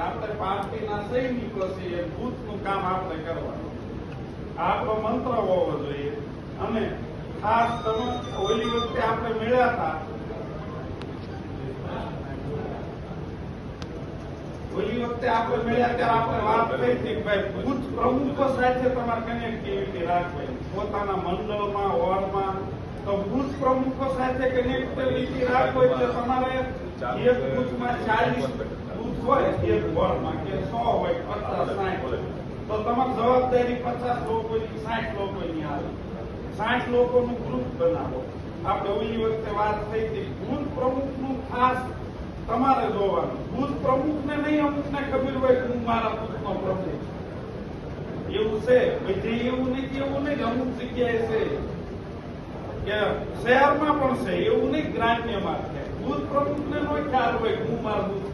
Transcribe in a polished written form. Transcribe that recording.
આપણે પાર્ટીના સૈનિકો છીએ, બૂથનું કામ આપણે કરવાનું, આપણો મંત્ર હોવો જોઈએ. અને ખાસ તમે ઓલી વખતે આપણે મળ્યા હતા, ત્યારે આપણે વાત થઈ હતી કે ભાઈ બૂથ પ્રમુખો સાથે તમારે કનેક્ટિવિટી રાખવી, પોતાના મંડળમાં વોર્ડમાં. તો બૂથ પ્રમુખો સાથે કનેક્ટિવિટી રાખવી એટલે તમારે એક બૂથમાં 40 બૂથ હોય, એક વોર્ડમાં કે 100 હોય, 50, 60, તો તમારી જવાબદારી 50 લોકોની, 60 લોકોની આવે. 60 લોકોનું ગ્રુપ બનાવો. આપણે ઓલી વખતે વાત થઈ હતી, બૂથ પ્રમુખનું ખાસ તમારે જોવાનું. બૂથ પ્રમુખને નહીં, અમુકને ખબર હોય કે હું મારા બૂથનો પ્રમુખ એવું છે. બધે એવું નહીં, અમુક જગ્યાએ છે કે શહેરમાં પણ છે, એવું નહીં ગ્રામ્યમાં છે. બૂથ પ્રમુખને નો ખ્યાલ હોય કે હું મારા બૂથ